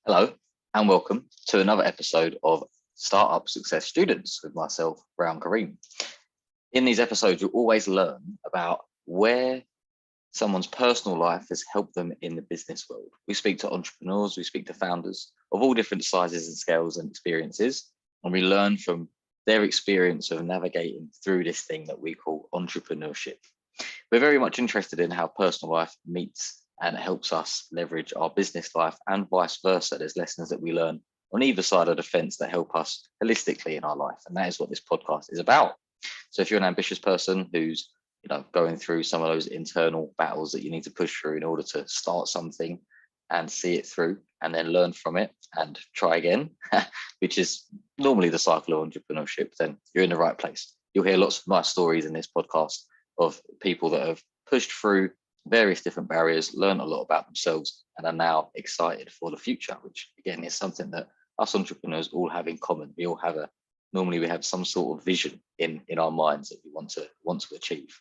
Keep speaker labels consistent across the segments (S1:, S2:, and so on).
S1: Hello and welcome to another episode of Startup Success Students with myself, Brown Kareem. In these episodes, you'll always learn about where someone's personal life has helped them in the business world. We speak to entrepreneurs, we speak to founders of all different sizes and scales and experiences, and we learn from their experience of navigating through this thing that we call entrepreneurship. We're very much interested in how personal life meets and helps us leverage our business life and vice versa. There's lessons that we learn on either side of the fence that help us holistically in our life. And that is what this podcast is about. So if you're an ambitious person who's going through some of those internal battles that you need to push through in order to start something and see it through and then learn from it and try again, which is normally the cycle of entrepreneurship, then you're in the right place. You'll hear lots of nice stories in this podcast of people that have pushed through various different barriers, learn a lot about themselves, and are now excited for the future, which again is something that us entrepreneurs all have in common. We all have normally we have some sort of vision in our minds that we want to achieve.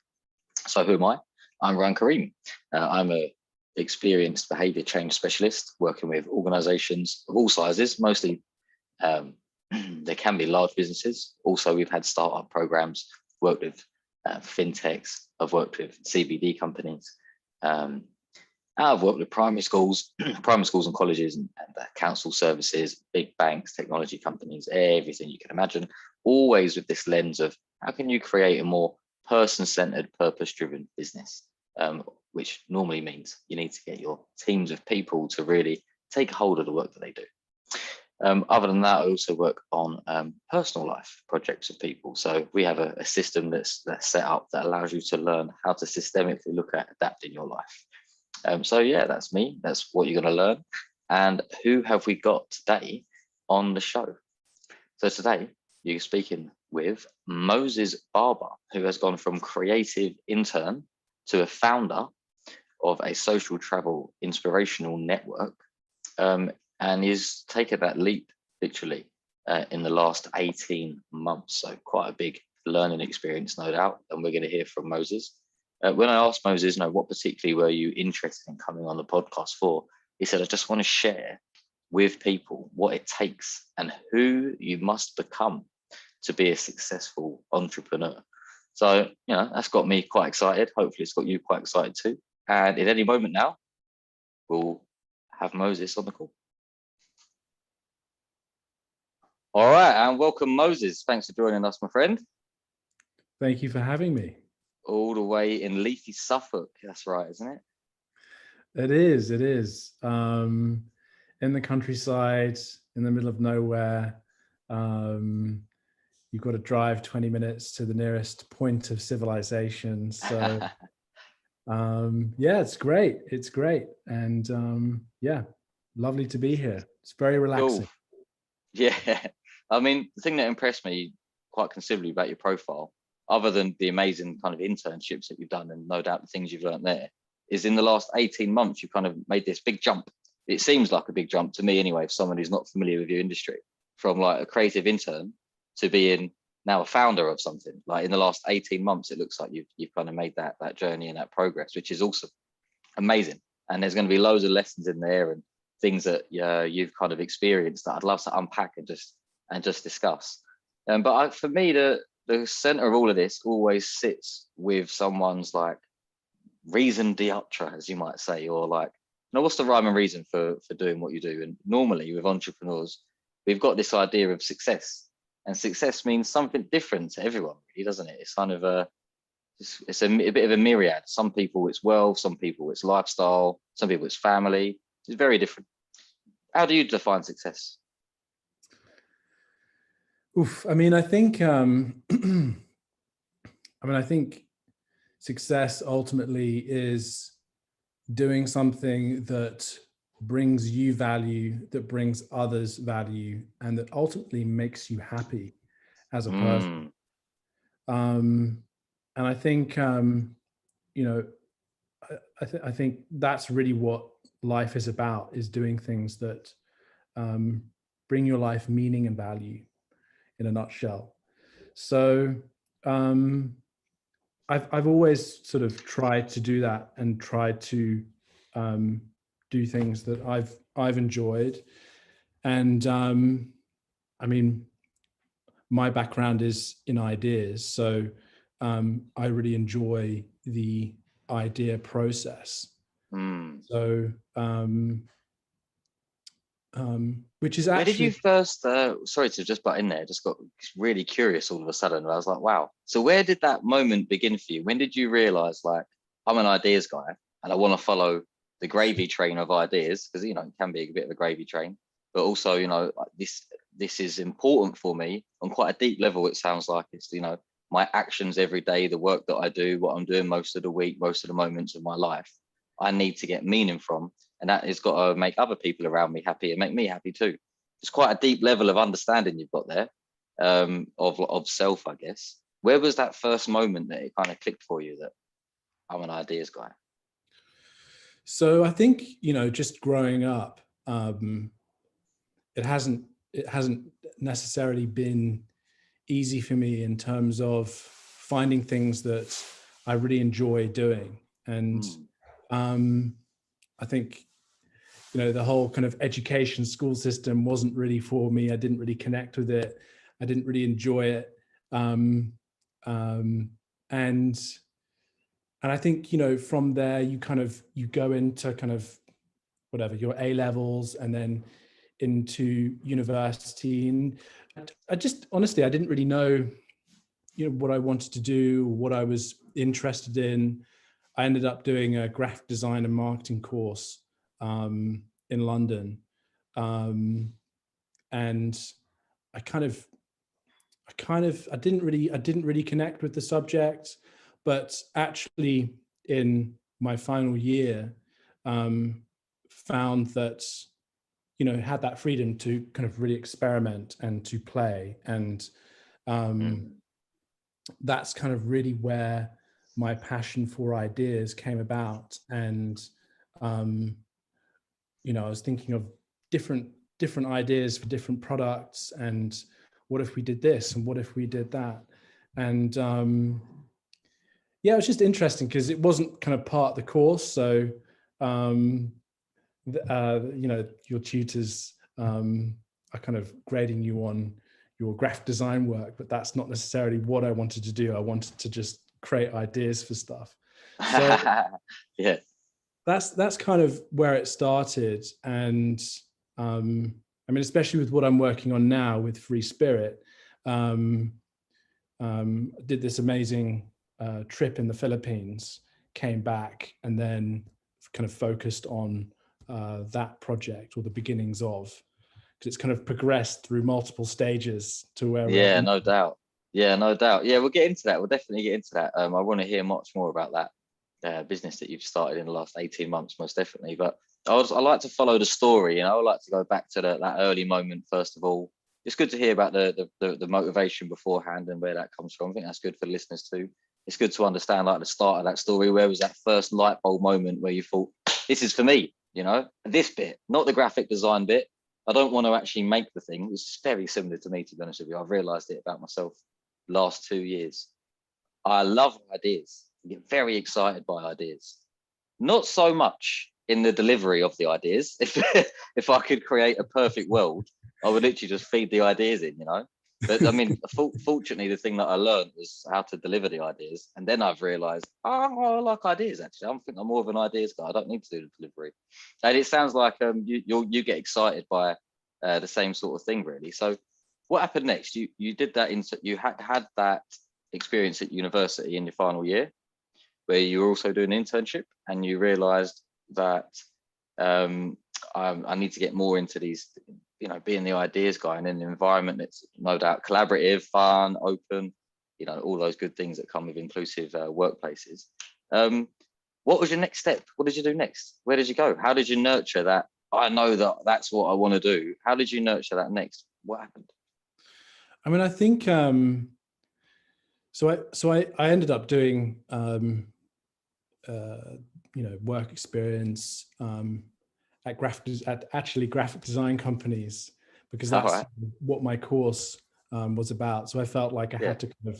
S1: So who am I? I'm Ryan Kareem. I'm a experienced behavior change specialist working with organizations of all sizes, mostly there can be large businesses. Also, we've had startup programs, worked with fintechs, I've worked with CBD companies. I've worked with primary schools and colleges and council services, big banks, technology companies, everything you can imagine, always with this lens of how can you create a more person-centered, purpose-driven business, which normally means you need to get your teams of people to really take hold of the work that they do. Other than that, I also work on personal life projects of people. So we have a system that's set up that allows you to learn how to systemically look at adapting your life. So yeah, that's me. That's what you're going to learn. And who have we got today on the show? So today you're speaking with Moses Barber, who has gone from creative intern to a founder of a social travel inspirational network. And he's taken that leap literally in the last 18 months. So quite a big learning experience, no doubt. And we're going to hear from Moses. When I asked Moses, what particularly were you interested in coming on the podcast for? He said, I just want to share with people what it takes and who you must become to be a successful entrepreneur. So, that's got me quite excited. Hopefully it's got you quite excited too. And at any moment now, we'll have Moses on the call. All right, and welcome, Moses. Thanks for joining us, my friend.
S2: Thank you for having me.
S1: All the way in leafy Suffolk. That's right, isn't it?
S2: It is. In the countryside, in the middle of nowhere. You've got to drive 20 minutes to the nearest point of civilization. So, it's great. It's great. And lovely to be here. It's very relaxing.
S1: Cool. Yeah. I mean, the thing that impressed me quite considerably about your profile, other than the amazing kind of internships that you've done and no doubt the things you've learned there, is in the last 18 months, you kind of made this big jump. It seems like a big jump to me anyway, if someone who's not familiar with your industry, from like a creative intern to being now a founder of something. Like in the last 18 months, it looks like you've kind of made that journey and that progress, which is also amazing. And there's going to be loads of lessons in there and things that you've kind of experienced that I'd love to unpack and just discuss. But for me, the center of all of this always sits with someone's like reason d'etre, as you might say, or like, what's the rhyme and reason for doing what you do? And normally with entrepreneurs, we've got this idea of success, and success means something different to everyone, really, doesn't it? It's kind of it's a bit of a myriad. Some people it's wealth, some people it's lifestyle, some people it's family. It's very different. How do you define success?
S2: I mean, I think I think success ultimately is doing something that brings you value, that brings others value, and that ultimately makes you happy as a person. And I think I think that's really what life is about, is doing things that bring your life meaning and value, in a nutshell. So I've always sort of tried to do that and tried to do things that I've enjoyed. And I mean, my background is in ideas, so I really enjoy the idea process. So which is
S1: where did you
S2: actually,
S1: first, sorry to just butt in there, just got really curious all of a sudden. I was like, wow. So where did that moment begin for you? When did you realize, like, I'm an ideas guy and I want to follow the gravy train of ideas? Because, you know, it can be a bit of a gravy train, but also, you know, this is important for me on quite a deep level. It sounds like it's, you know, my actions every day, the work that I do, what I'm doing most of the week, most of the moments of my life, I need to get meaning from. And that has got to make other people around me happy and make me happy too. It's quite a deep level of understanding you've got there, of self, I guess. Where was that first moment that it kind of clicked for you that I'm an ideas guy?
S2: so I think, you know, just growing up, it hasn't necessarily been easy for me in terms of finding things that I really enjoy doing. And I think, you know, the whole kind of education school system wasn't really for me. I didn't really connect with it. I didn't really enjoy it. And I think, you know, from there you go into kind of whatever your A levels and then into university. And I just, honestly, I didn't really know, you know, what I wanted to do, what I was interested in. I ended up doing a graphic design and marketing course in London. And I didn't really connect with the subject, but actually in my final year, found that, you know, had that freedom to kind of really experiment and to play. And that's kind of really where my passion for ideas came about. And, you know, I was thinking of different ideas for different products, and what if we did this and what if we did that. And yeah, it was just interesting because it wasn't kind of part of the course. So you know, your tutors are kind of grading you on your graphic design work, but that's not necessarily what I wanted to do. I wanted to just create ideas for stuff. So
S1: yeah,
S2: that's kind of where it started. And I mean, especially with what I'm working on now with Free Spirit, did this amazing trip in the Philippines, came back, and then kind of focused on that project, or the beginnings of, because it's kind of progressed through multiple stages to where we're
S1: yeah,
S2: at.
S1: no doubt. Yeah, no doubt. Yeah, we'll get into that. We'll definitely get into that. I want to hear much more about that business that you've started in the last 18 months, most definitely. But I like to follow the story, and I would like to go back to that early moment first of all. It's good to hear about the motivation beforehand and where that comes from. I think that's good for the listeners too. It's good to understand like the start of that story. Where was that first light bulb moment where you thought, this is for me, you know, this bit, not the graphic design bit. I don't want to actually make the thing. It's very similar to me, to be honest with you. I've realized it about myself last 2 years. I love ideas. I get very excited by ideas. Not so much in the delivery of the ideas. If I could create a perfect world, I would literally just feed the ideas in, you know. But I mean, fortunately, the thing that I learned was how to deliver the ideas, and then I've realised, oh, I like ideas. Actually, I think I'm more of an ideas guy. I don't need to do the delivery. And it sounds like you get excited by the same sort of thing, really. So, what happened next? You did that you had that experience at university in your final year, where you were also doing an internship, and you realised that I need to get more into these, you know, being the ideas guy and in an environment that's no doubt collaborative, fun, open, you know, all those good things that come with inclusive workplaces. What was your next step? What did you do next? Where did you go? How did you nurture that? I know that that's what I want to do. How did you nurture that next? What happened?
S2: I mean, I think so I ended up doing you know, work experience at graphic design companies, because that's
S1: Right.
S2: what my course was about. So I felt like I had to kind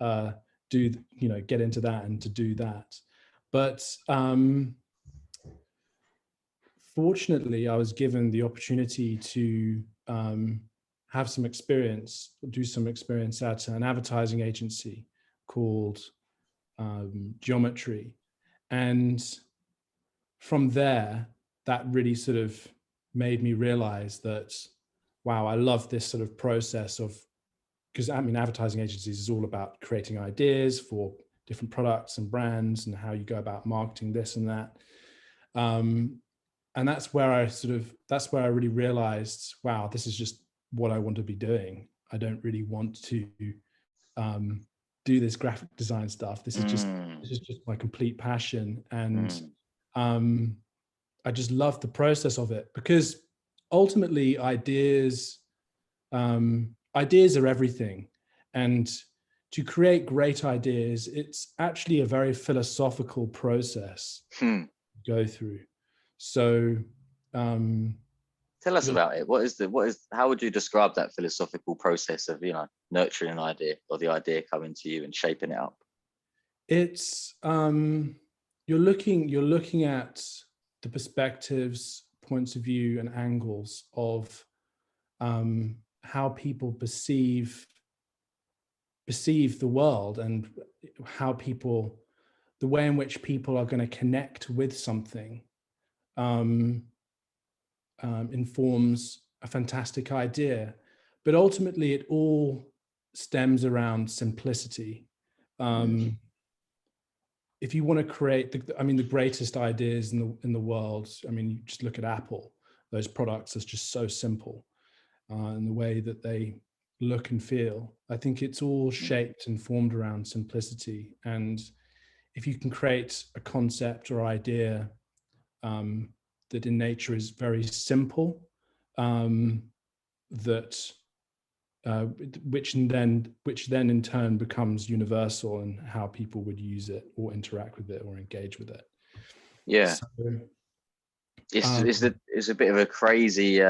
S2: of do, you know, get into that and to do that. But fortunately, I was given the opportunity to have some experience, do some experience at an advertising agency called Geometry. And from there, that really sort of made me realize that, wow, I love this sort of process of, because I mean, advertising agencies is all about creating ideas for different products and brands and how you go about marketing this and that. And that's where I really realized, wow, this is just what I want to be doing. I don't really want to do this graphic design stuff. This is just my complete passion. And I just love the process of it, because ultimately ideas are everything. And to create great ideas, it's actually a very philosophical process to go through. So
S1: tell us about it. How would you describe that philosophical process of, nurturing an idea, or the idea coming to you and shaping it up?
S2: It's you're looking at the perspectives, points of view, and angles of how people perceive the world, and the way in which people are going to connect with something informs a fantastic idea. But ultimately, it all stems around simplicity. If you want to create the greatest ideas in the world, I mean, you just look at Apple. Those products are just so simple in the way that they look and feel. I think it's all shaped and formed around simplicity. And if you can create a concept or idea that in nature is very simple, which then in turn becomes universal in how people would use it or interact with it or engage with it.
S1: Yeah.
S2: So,
S1: it's a bit of a crazy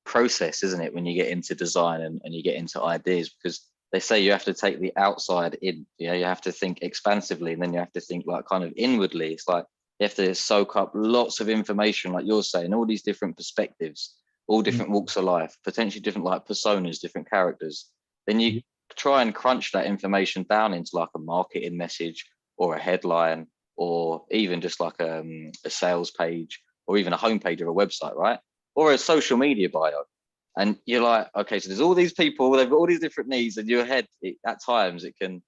S1: process, isn't it, when you get into design and you get into ideas, because they say you have to take the outside in. You have to think expansively, and then you have to think like kind of inwardly. It's like you have to soak up lots of information, like you're saying, all these different perspectives, all different walks of life, potentially different like personas, different characters. Then you try and crunch that information down into like a marketing message or a headline, or even just like a sales page, or even a homepage of a website, right? Or a social media bio. And you're like, okay, so there's all these people, they've got all these different needs, and your head, at times it can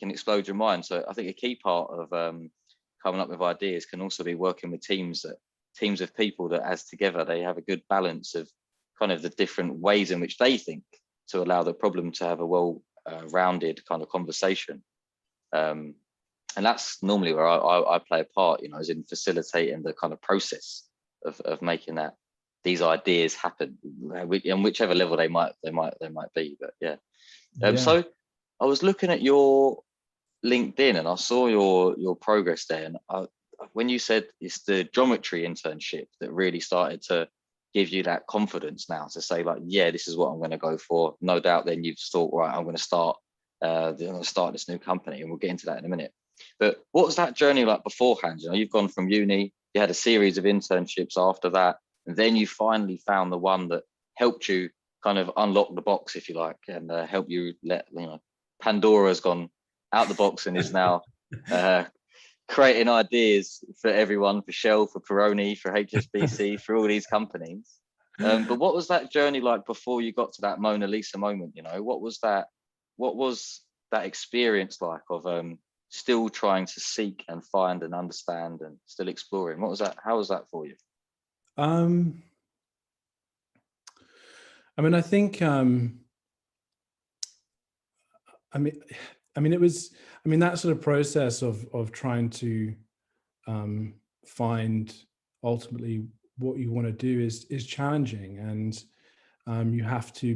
S1: explode your mind. So I think a key part of coming up with ideas can also be working with teams of people that, as together, they have a good balance of kind of the different ways in which they think, to allow the problem to have a well-rounded kind of conversation. And that's normally where I play a part, as in facilitating the kind of process of making these ideas happen, on whichever level they might be. But yeah. So I was looking at your LinkedIn and I saw your progress there, and when you said it's the geometry internship that really started to give you that confidence now to say, like, yeah, this is what I'm going to go for. No doubt then you've thought, right, I'm going to start this new company, and we'll get into that in a minute. But what was that journey like beforehand? You've gone from uni, you had a series of internships after that, and then you finally found the one that helped you kind of unlock the box, if you like, and help you Pandora's gone out the box and is now creating ideas for everyone, for Shell, for Peroni, for HSBC, for all these companies. But what was that journey like before you got to that Mona Lisa moment? What was that experience like of still trying to seek and find and understand and still exploring? What was that? How was that for you?
S2: I mean, I think, it was, that sort of process of trying to find ultimately what you want to do is challenging, and you have to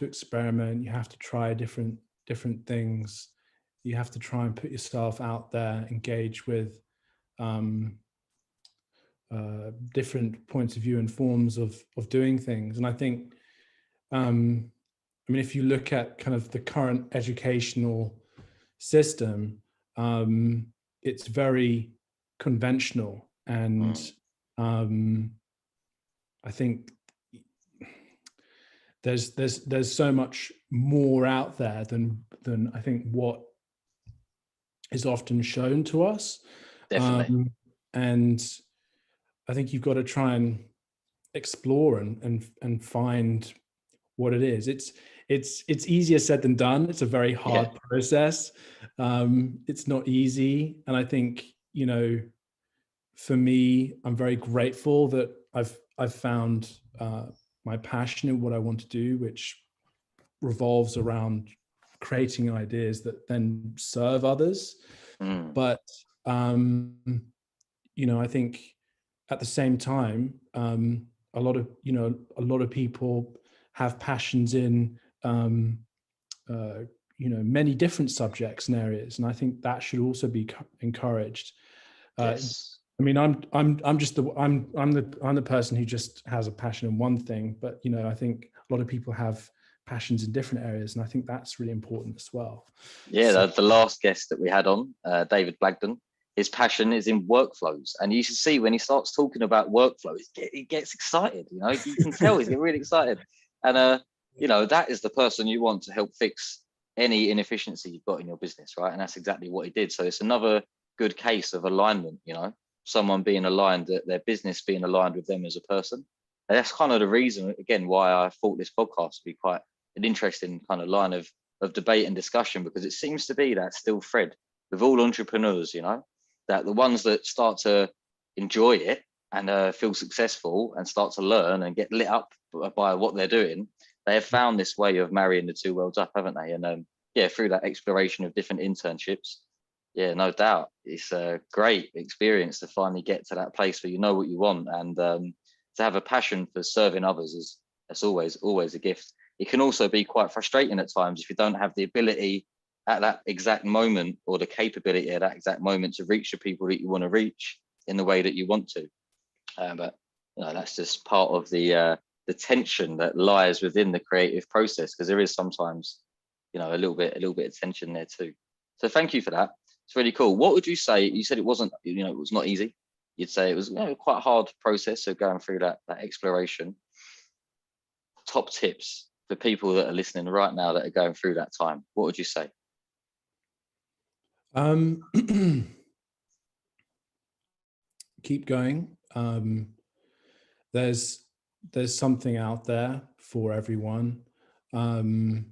S2: experiment, you have to try different things, you have to try and put yourself out there, engage with different points of view and forms of doing things. And I think if you look at kind of the current educational system, it's very conventional, And I think there's so much more out there than I think what is often shown to us.
S1: Definitely.
S2: And I think you've got to try and explore and find what it is. It's easier said than done. It's a very hard process. It's not easy. And I think, you know, for me, I'm very grateful that I've found my passion in what I want to do, which revolves around creating ideas that then serve others. But you know, I think at the same time, a lot of people have passions in you know, many different subjects and areas, and I think that should also be encouraged.
S1: Yes.
S2: I mean, I'm the person who just has a passion in one thing, but you know, I think a lot of people have passions in different areas, and I think that's really important as well.
S1: Yeah, the last guest that we had on, David Blagden, his passion is in workflows, and you should see when he starts talking about workflows, he gets excited. You know, you can tell he's getting really excited, and you know, that is the person you want to help fix any inefficiency you've got in your business, right? And that's exactly what he did. So it's another good case of alignment. You know, someone being aligned, that their business being aligned with them as a person. And that's kind of the reason, again, why I thought this podcast would be quite an interesting kind of line of debate and discussion, because it seems to be that still thread with all entrepreneurs, you know, that the ones that start to enjoy it and feel successful and start to learn and get lit up by what they're doing, they have found this way of marrying the two worlds up, haven't they? And yeah, through that exploration of different internships, yeah, no doubt, it's a great experience to finally get to that place where you know what you want, and to have a passion for serving others is, that's always a gift. It can also be quite frustrating at times if you don't have the ability at that exact moment, or the capability at that exact moment, to reach the people that you want to reach in the way that you want to. But you know, that's just part of the tension that lies within the creative process, because there is sometimes, you know, a little bit of tension there too. So thank you for that. It's really cool. What would you say? You said it wasn't, you know, it was not easy. You'd say it was, you know, quite a hard process of going through that exploration. Top tips for people that are listening right now that are going through that time, what would you say?
S2: Keep going. There's something out there for everyone. You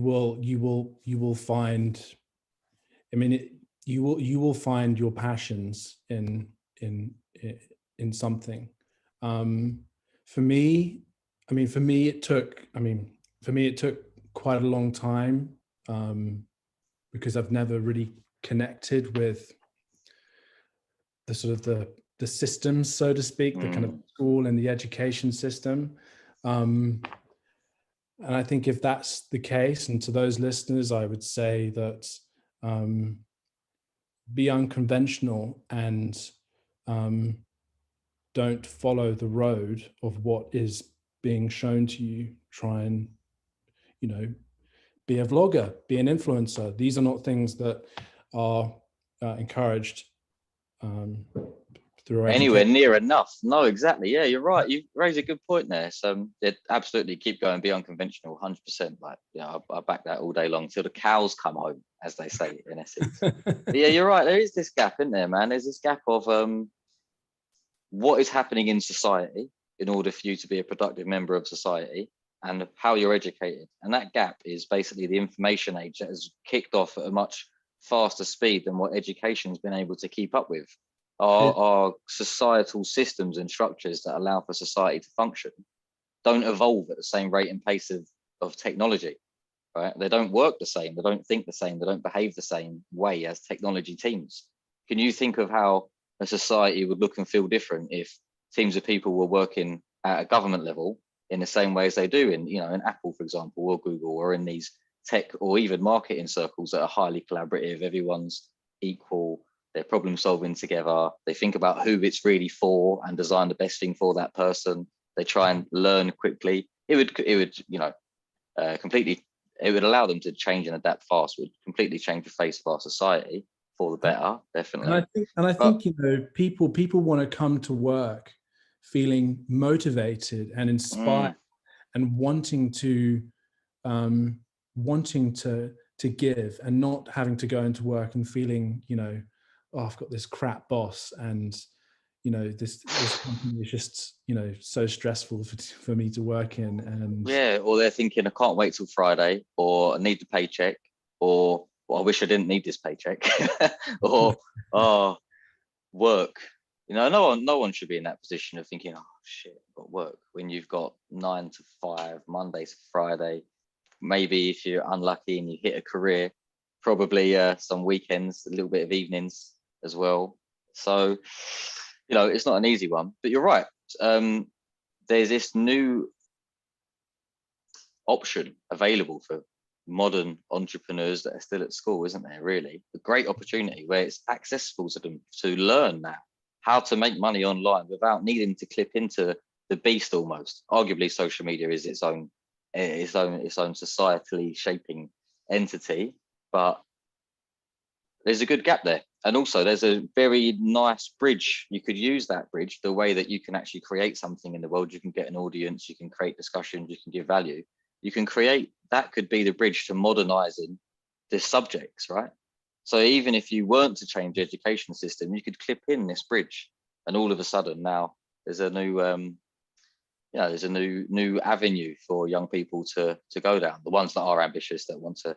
S2: will find, I mean, you will find your passions in something. For me, it took quite a long time, because I've never really connected with the sort of the systems, so to speak, the kind of school and the education system. And I think if that's the case, and to those listeners, I would say that be unconventional and don't follow the road of what is being shown to you. Try and, you know, be a vlogger, be an influencer. These are not things that are encouraged through
S1: Anywhere
S2: education.
S1: near enough. No, exactly. Yeah, you're right. You raise a good point there. So absolutely keep going, be unconventional, 100%. Like, you know, I back that all day long till the cows come home, as they say in Essex. But yeah, you're right. There is this gap in there, man. There's this gap of what is happening in society in order for you to be a productive member of society, and how you're educated. And that gap is basically the information age that has kicked off at a much faster speed than what education has been able to keep up with. Our societal systems and structures that allow for society to function don't evolve at the same rate and pace of technology, right? They don't work the same, they don't think the same, they don't behave the same way as technology teams. Can you think of how a society would look and feel different if teams of people were working at a government level in the same way as they do in, you know, in Apple, for example, or Google, or in these tech or even marketing circles that are highly collaborative? Everyone's equal, they're problem solving together, they think about who it's really for and design the best thing for that person. They try and learn quickly. It would you know, completely, it would allow them to change and adapt fast. It would completely change the face of our society. for the better, definitely.
S2: And I think people want to come to work feeling motivated and inspired and wanting to give, and not having to go into work and feeling, oh, I've got this crap boss, and this company is just so stressful for me to work in. And
S1: or they're thinking, I can't wait till Friday, or I need the paycheck, or well, I wish I didn't need this paycheck, or oh, work. No one should be in that position of thinking, oh shit, I've got work, when you've got 9 to 5, Monday to Friday. Maybe if you're unlucky and you hit a career, probably some weekends, a little bit of evenings as well. So, it's not an easy one, but you're right. There's this new option available for modern entrepreneurs that are still at school, isn't there? Really, a great opportunity where it's accessible to them to learn now how to make money online without needing to clip into the beast. Almost, arguably, social media is its own societally shaping entity, but there's a good gap there. And also there's a very nice bridge. You could use that bridge the way that you can actually create something in the world. You can get an audience, you can create discussions, you can give value. You can create, that could be the bridge to modernizing the subjects, right? So even if you weren't to change the education system, you could clip in this bridge, and all of a sudden now there's a new there's a new avenue for young people to go down. The ones that are ambitious, that want to,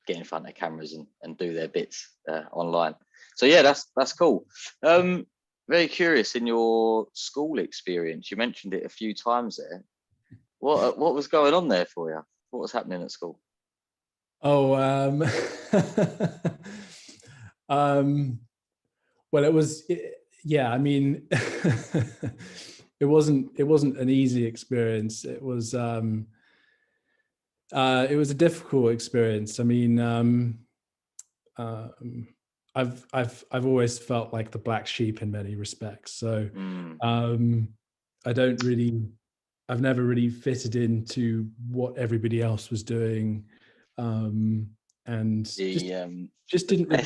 S1: get in front of cameras and do their bits online. So yeah, that's cool. Very curious, in your school experience, you mentioned it a few times there. What was going on there for you? What was happening at school?
S2: Oh, well, it was, I mean, it wasn't an easy experience. It was a difficult experience. I mean, I've always felt like the black sheep in many respects. So I've never really fitted into what everybody else was doing, and just didn't really.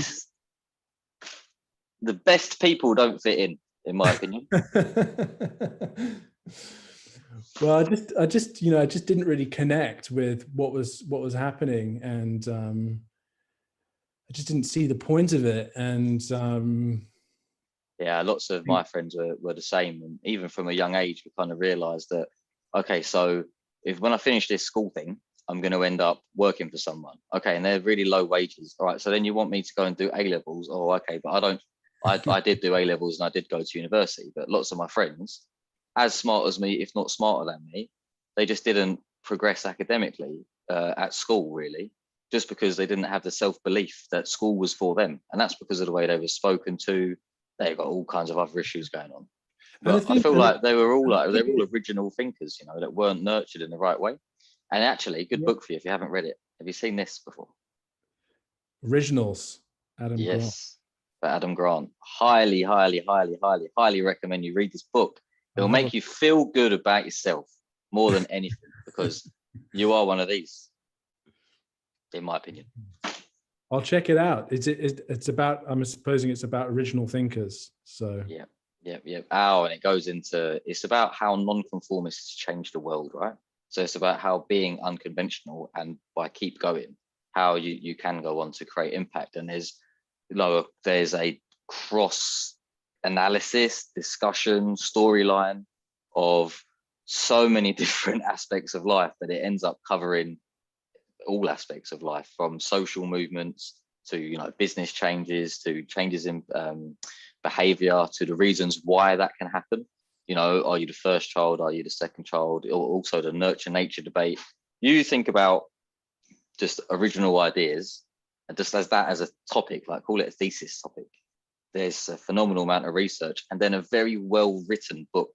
S1: The best people don't fit in my opinion.
S2: Well, I just didn't really connect with what was happening, and I just didn't see the point of it. And
S1: lots of my friends were the same, and even from a young age, we kind of realized that, okay, so when I finish this school thing, I'm going to end up working for someone. Okay, and they're really low wages. All right, so then you want me to go and do A levels? Oh, okay, but I don't. I did do A levels and I did go to university, but lots of my friends, as smart as me, if not smarter than me, they just didn't progress academically at school, really, just because they didn't have the self-belief that school was for them. And that's because of the way they were spoken to. They've got all kinds of other issues going on. But I feel like they were all original thinkers, that weren't nurtured in the right way. And actually, good book for you if you haven't read it. Have you seen this before?
S2: Originals, Adam Grant.
S1: Yes, by Adam Grant. Highly, highly, highly, highly, highly recommend you read this book. It will make you feel good about yourself more than anything, because you are one of these, in my opinion.
S2: I'll check it out. It's about, I'm supposing it's about original thinkers. So
S1: yeah. Oh, and it's about how non-conformists change the world, right? So it's about how being unconventional, and by keep going, how you can go on to create impact. And there's a cross analysis, discussion, storyline of so many different aspects of life that it ends up covering all aspects of life, from social movements to business changes, to changes in behavior, to the reasons why that can happen. Are you the first child? Are you the second child? Or also the nurture nature debate. You think about just original ideas, and just as a topic, like call it a thesis topic. There's a phenomenal amount of research, and then a very well written book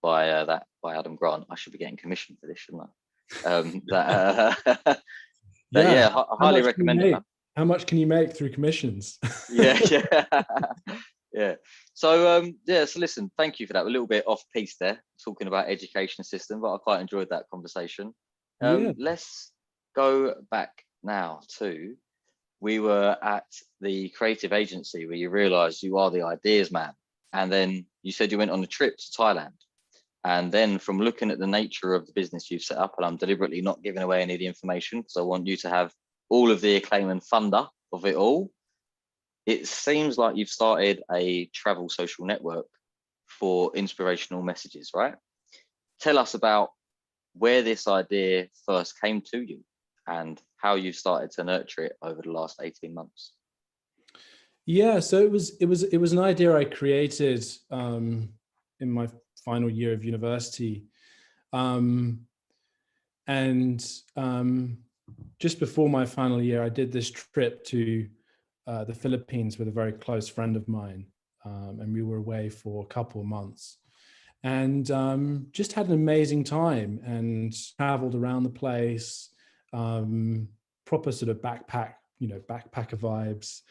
S1: by Adam Grant. I should be getting commissioned for this, shouldn't I? I highly recommend it.
S2: How much can you make through commissions?
S1: Yeah. So so listen, thank you for that. We're a little bit off piece there, talking about education system, but I quite enjoyed that conversation. Let's go back now to we were at the creative agency where you realize you are the ideas man. And then you said you went on a trip to Thailand. And then from looking at the nature of the business you've set up, and I'm deliberately not giving away any of the information because I want you to have all of the acclaim and thunder of it all. It seems like you've started a travel social network for inspirational messages, right? Tell us about where this idea first came to you and how you've started to nurture it over the last 18 months.
S2: Yeah, so it was an idea I created in my final year of university, and just before my final year, I did this trip to the Philippines with a very close friend of mine, and we were away for a couple of months, and just had an amazing time and traveled around the place, proper sort of backpacker vibes.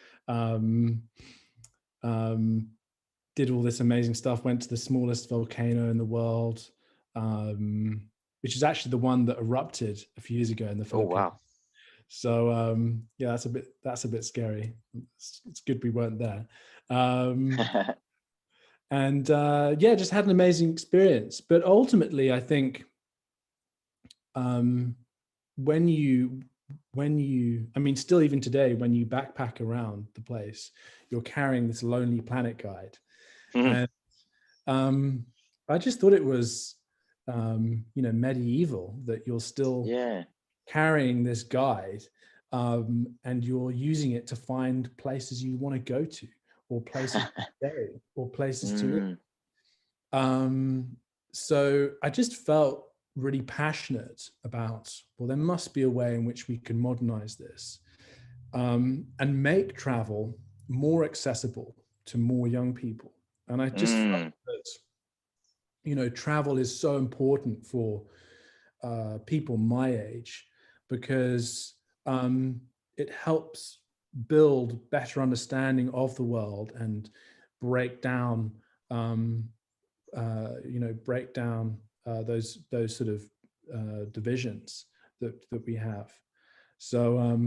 S2: Did all this amazing stuff, went to the smallest volcano in the world, which is actually the one that erupted a few years ago in the Philippines.
S1: Oh, wow.
S2: So yeah, that's a bit scary. It's good we weren't there. And yeah, just had an amazing experience. But ultimately, I think when you, I mean, still even today, when you backpack around the place, you're carrying this Lonely Planet guide. And I just thought it was, medieval that you're still carrying this guide, and you're using it to find places you want to go to, or places to stay, or places to live. So I just felt really passionate about, well, there must be a way in which we can modernize this, and make travel more accessible to more young people. And I just felt that, travel is so important for people my age, because it helps build better understanding of the world and break down, those sort of divisions that we have. So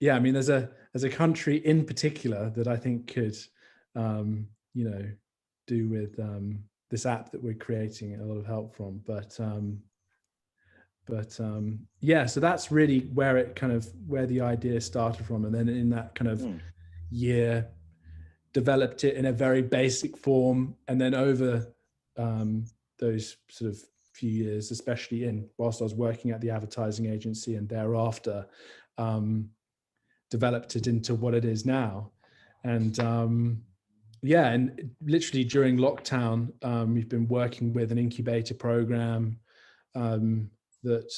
S2: yeah, I mean, there's a country in particular that I think could, do with this app that we're creating a lot of help from. But yeah, so that's really where the idea started from. And then in that kind of year, developed it in a very basic form. And then over those sort of few years, especially whilst I was working at the advertising agency, and thereafter developed it into what it is now. And yeah, and literally during lockdown, we've been working with an incubator program that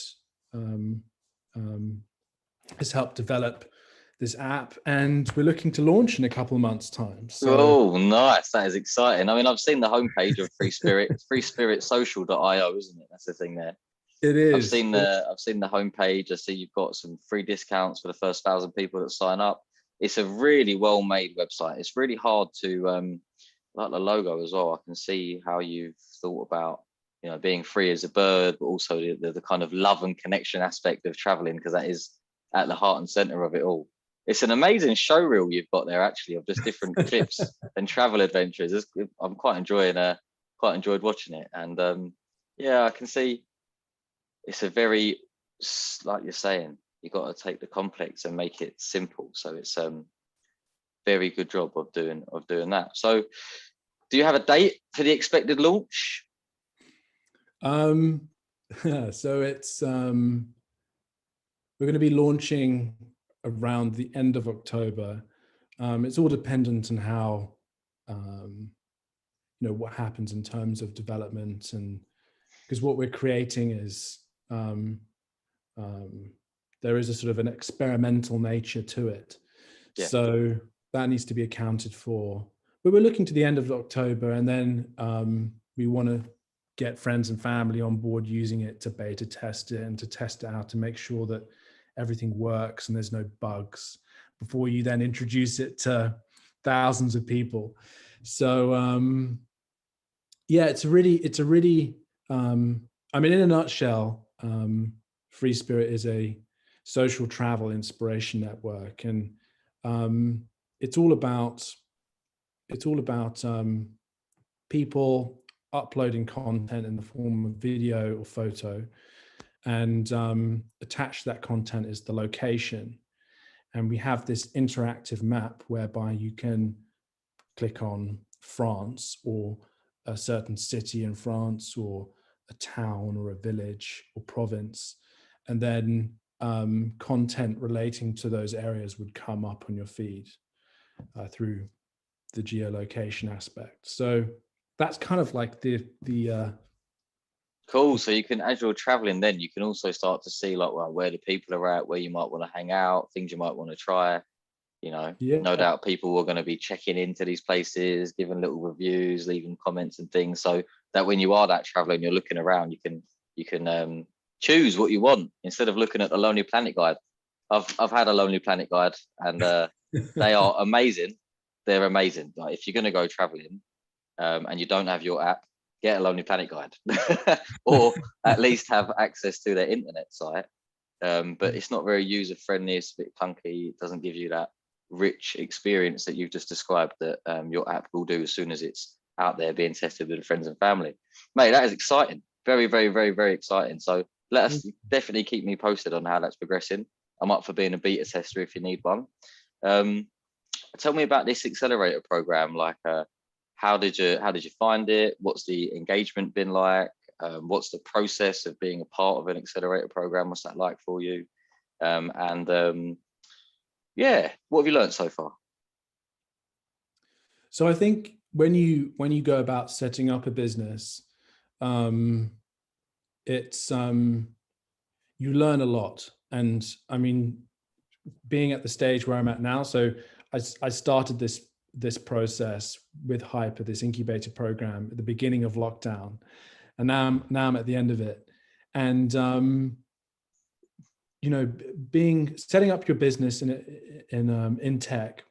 S2: has helped develop this app, and we're looking to launch in a couple of months' time. So,
S1: oh, nice! That is exciting. I mean, I've seen the homepage of Free Spirit, freespiritsocial.io, isn't it? That's the thing there.
S2: It is.
S1: I've seen the homepage. I see you've got some free discounts for the first 1,000 people that sign up. It's a really well-made website. It's really hard to like the logo as well. I can see how you've thought about, being free as a bird, but also the kind of love and connection aspect of traveling, because that is at the heart and center of it all. It's an amazing show reel you've got there, actually, of just different clips and travel adventures. I'm quite enjoyed watching it. And yeah, I can see it's a very, like you're saying, you got to take the complex and make it simple. So it's very good job of doing that. So do you have a date for the expected launch?
S2: So it's we're going to be launching around the end of October. It's all dependent on how what happens in terms of development, and because what we're creating is there is a sort of an experimental nature to it. Yeah. So that needs to be accounted for. But we're looking to the end of October, and then we want to get friends and family on board using it to beta test it and to test it out to make sure that everything works and there's no bugs before you then introduce it to thousands of people. So yeah, it's a really I mean, in a nutshell, Free Spirit is a social travel inspiration network, and it's all about people uploading content in the form of video or photo, and attached to that content is the location. And we have this interactive map whereby you can click on France or a certain city in France or a town or a village or province, and then content relating to those areas would come up on your feed through the geolocation aspect. So that's kind of like the
S1: Cool. So you can, as you're traveling, then you can also start to see like, well, where the people are at, where you might want to hang out, things you might want to try. You know,
S2: yeah.
S1: no doubt people are going to be checking into these places, giving little reviews, leaving comments and things, so that when you are that traveler and you're looking around, you can choose what you want instead of looking at the Lonely Planet guide. I've had a Lonely Planet guide, and they are amazing. They're amazing. Like if you're going to go traveling and you don't have your app, get a Lonely Planet guide, or at least have access to their internet site. But it's not very user friendly. It's a bit clunky. It doesn't give you that rich experience that you've just described that your app will do as soon as it's out there being tested with friends and family. Mate, that is exciting. Very, very, very, very exciting. So let us definitely keep me posted on how that's progressing. I'm up for being a beta tester if you need one. Tell me about this accelerator program. Like, how did you find it? What's the engagement been like? What's the process of being a part of an accelerator program? What's that like for you? Yeah, what have you learned so far?
S2: So I think when you go about setting up a business, it's you learn a lot. And I mean, being at the stage where I'm at now, so I started this process with Hyper, this incubator program, at the beginning of lockdown, and now I'm at the end of it. And you know, setting up your business in tech,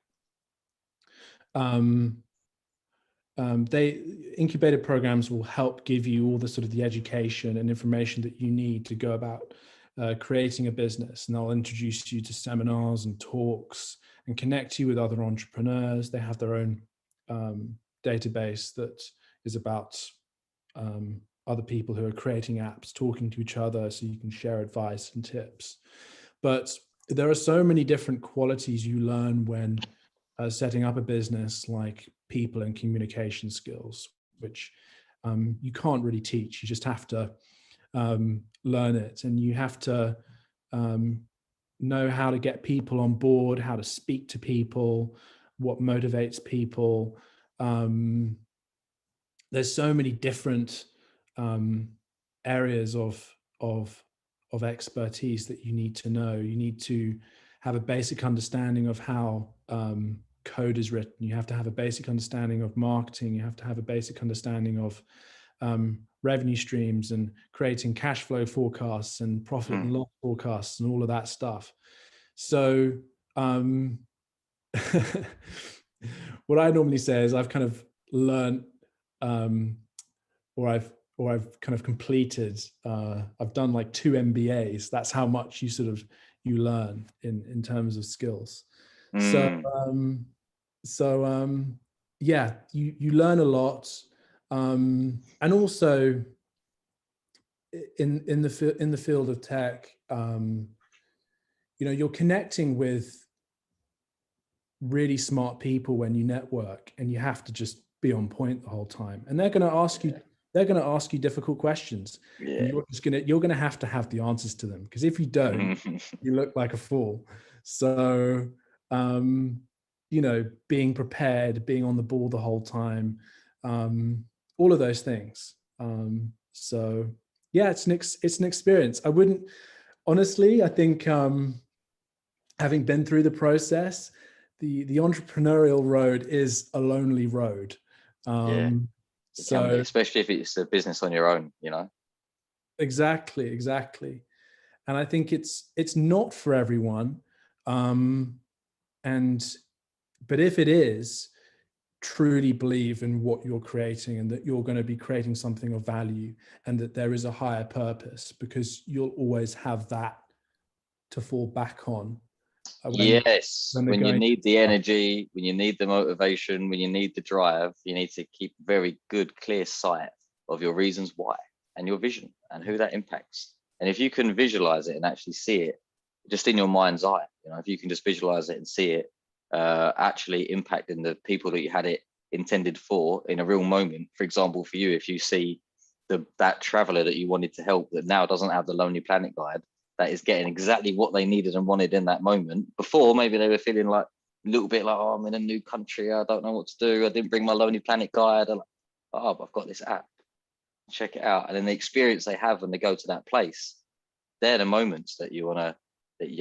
S2: incubator programs will help give you all the sort of the education and information that you need to go about creating a business. And they'll introduce you to seminars and talks and connect you with other entrepreneurs. They have their own database that is about other people who are creating apps, talking to each other, so you can share advice and tips. But there are so many different qualities you learn when setting up a business, like people and communication skills, which you can't really teach. You just have to learn it, and you have to know how to get people on board, how to speak to people, what motivates people. There's so many different areas of expertise that you need to know. You need to have a basic understanding of how code is written. You have to have a basic understanding of marketing. You have to have a basic understanding of revenue streams and creating cash flow forecasts and profit and loss forecasts and all of that stuff. So what I normally say is I've kind of learned or I've kind of completed, I've done like 2 MBAs. That's how much you learn in terms of skills. So yeah, you learn a lot. And also in the field of tech, you know, you're connecting with really smart people when you network, and you have to just be on point the whole time. And they're going to ask you, difficult questions.
S1: Yeah.
S2: And you're gonna have to have the answers to them, because if you don't, you look like a fool. So you know, being prepared, being on the ball the whole time, all of those things. So yeah, it's an experience. I wouldn't, honestly, I think having been through the process, the entrepreneurial road is a lonely road.
S1: Yeah, so especially if it's a business on your own, you know.
S2: Exactly. And I think it's not for everyone. But if it is, truly believe in what you're creating, and that you're going to be creating something of value, and that there is a higher purpose, because you'll always have that to fall back on. when
S1: Yes,
S2: they're
S1: when you
S2: going
S1: need the
S2: through
S1: energy, when you need the motivation, when you need the drive, you need to keep very good, clear sight of your reasons why and your vision and who that impacts. And if you can visualize it and actually see it just in your mind's eye, if you can just visualize it and see it actually impacting the people that you had it intended for in a real moment. For example, for you, if you see that traveler that you wanted to help that now doesn't have the Lonely Planet guide, that is getting exactly what they needed and wanted in that moment. Before, maybe they were feeling like a little bit like, oh, I'm in a new country, I don't know what to do, I didn't bring my Lonely Planet guide. I'm like, oh, I've got this app, check it out. And then the experience they have when they go to that place, they're the moments that you want to,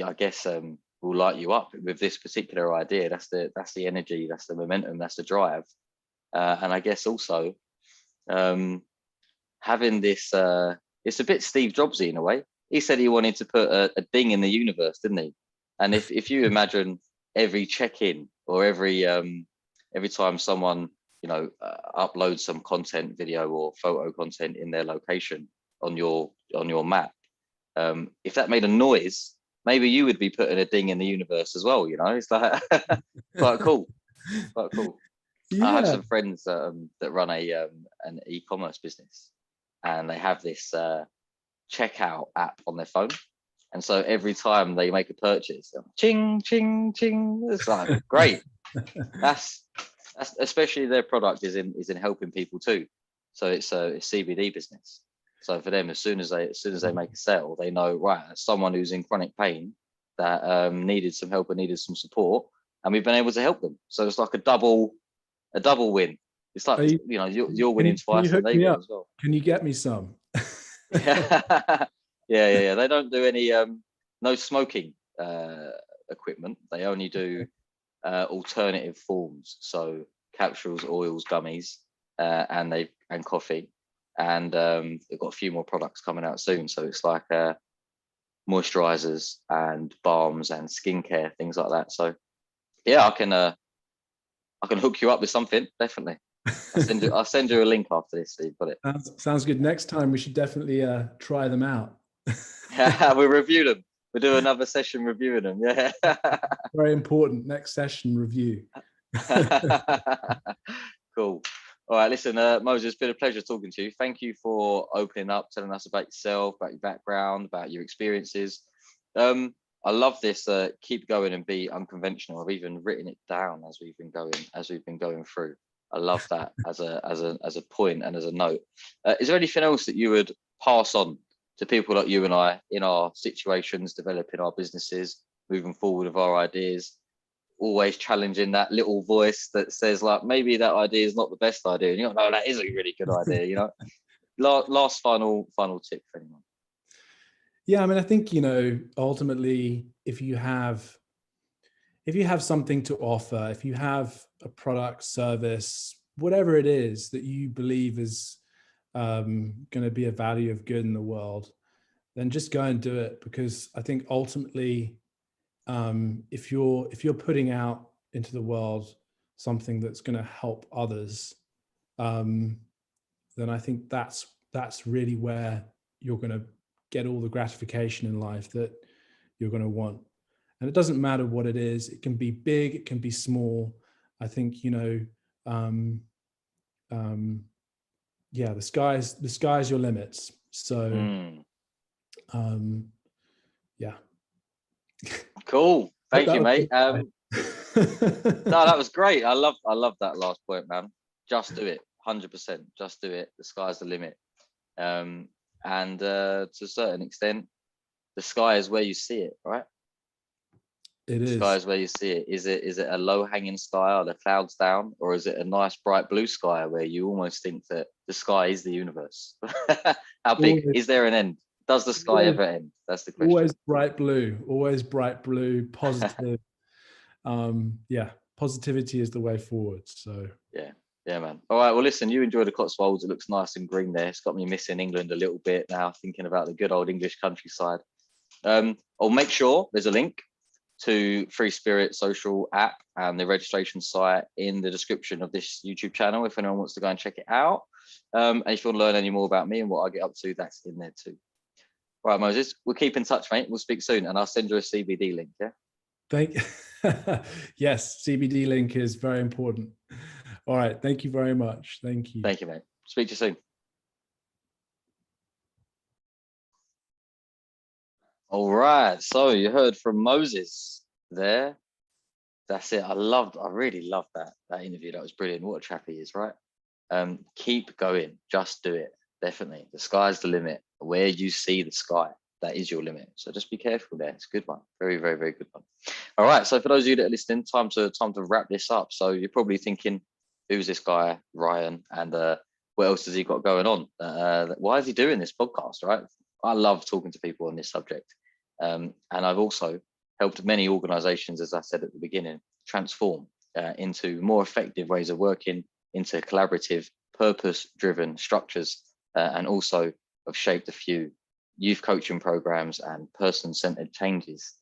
S1: I guess, will light you up with this particular idea. That's the energy, that's the momentum, that's the drive. And I guess also having this, it's a bit Steve Jobsy in a way. He said he wanted to put a ding in the universe, didn't he? And if you imagine every check-in or every time someone uploads some content, video or photo content in their location on your map, if that made a noise, maybe you would be putting a ding in the universe as well. It's like quite cool. Quite cool. I have some friends that run an e-commerce business, and they have this checkout app on their phone. And so every time they make a purchase, ching, ching, ching. It's like great. That's especially their product is in helping people too. So it's a CBD business. So for them, as soon as they make a sale, they know, right, someone who's in chronic pain that needed some help and needed some support, and we've been able to help them. So it's like a double win. It's like you're winning twice and they win as well.
S2: Can you get me some?
S1: Yeah. They don't do any no smoking equipment. They only do alternative forms, so capsules, oils, gummies, and coffee. And they've got a few more products coming out soon. So it's like moisturizers and balms and skincare, things like that. So yeah, I can hook you up with something, definitely. I'll send you a link after this, so you've got it.
S2: Sounds good. Next time we should definitely try them out.
S1: We'll review them. We'll do another session reviewing them. Yeah.
S2: Very important. Next session review.
S1: Cool. All right, listen, Moses, it's been a pleasure talking to you. Thank you for opening up, telling us about yourself, about your background, about your experiences. I love this. Keep going and be unconventional. I've even written it down as we've been going through. I love that as a point and as a note. Is there anything else that you would pass on to people like you and I in our situations, developing our businesses, moving forward with our ideas? Always challenging that little voice that says like, maybe that idea is not the best idea, and no, that is a really good idea. Last final tip for anyone.
S2: Yeah, I mean, I think ultimately, if you have something to offer, if you have a product, service, whatever it is that you believe is going to be a value of good in the world, then just go and do it. Because I think ultimately, if you're putting out into the world something that's going to help others, then I think that's really where you're going to get all the gratification in life that you're going to want. And it doesn't matter what it is. It can be big, it can be small. I think the sky's your limits. So yeah.
S1: Cool. Thank you, mate. No, that was great. I love that last point, man. Just do it. 100%. Just do it. The sky's the limit. And to a certain extent, the sky is where you see it, right?
S2: It is.
S1: The sky is where you see it. Is it a low-hanging sky, or the clouds down, or is it a nice bright blue sky where you almost think that the sky is the universe? How big is there an end? Does the sky ever end? That's the question.
S2: Always bright blue, positive. Positivity is the way forward. So
S1: yeah, man. All right, well, listen, you enjoy the Cotswolds. It looks nice and green there. It's got me missing England a little bit now, thinking about the good old English countryside. I'll make sure there's a link to Free Spirit social app and the registration site in the description of this YouTube channel if anyone wants to go and check it out. And if you want to learn any more about me and what I get up to, that's in there too. All right, Moses, we'll keep in touch, mate. We'll speak soon, and I'll send you a CBD link, yeah?
S2: Yes, CBD link is very important. All right. Thank you very much. Thank you.
S1: Thank you, mate. Speak to you soon. All right. So you heard from Moses there. That's it. I really loved that interview. That was brilliant. What a chap he is, right? Keep going. Just do it. Definitely. The sky's the limit. Where you see the sky, that is your limit. So just be careful there. It's a good one. Very, very, very good one. All right. So for those of you that are listening, time to wrap this up. So you're probably thinking, who's this guy, Ryan? And what else has he got going on? Why is he doing this podcast, right? I love talking to people on this subject. And I've also helped many organizations, as I said at the beginning, transform into more effective ways of working, into collaborative, purpose-driven structures, and also have shaped a few youth coaching programs and person-centered changes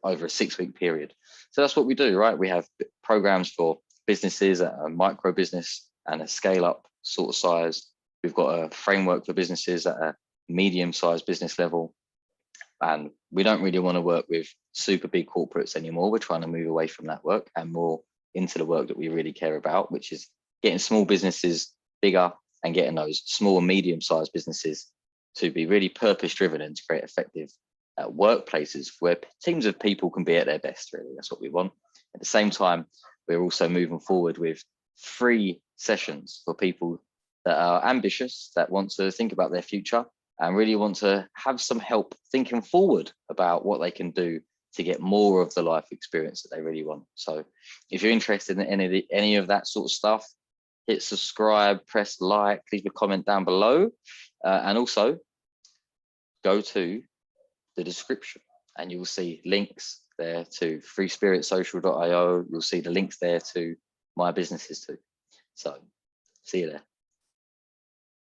S1: over a 6-week period. So that's what we do, right? We have programs for businesses at a micro business and a scale-up sort of size. We've got a framework for businesses at a medium-sized business level. And we don't really want to work with super big corporates anymore. We're trying to move away from that work and more into the work that we really care about, which is getting small businesses bigger and getting those small and medium-sized businesses to be really purpose-driven and to create effective workplaces where teams of people can be at their best, really. That's what we want. At the same time, we're also moving forward with free sessions for people that are ambitious, that want to think about their future, and really want to have some help thinking forward about what they can do to get more of the life experience that they really want. So if you're interested in any of that sort of stuff, hit subscribe, press like, leave a comment down below, and also go to the description and you'll see links there to freespiritsocial.io. You'll see the links there to my businesses too. So see you there.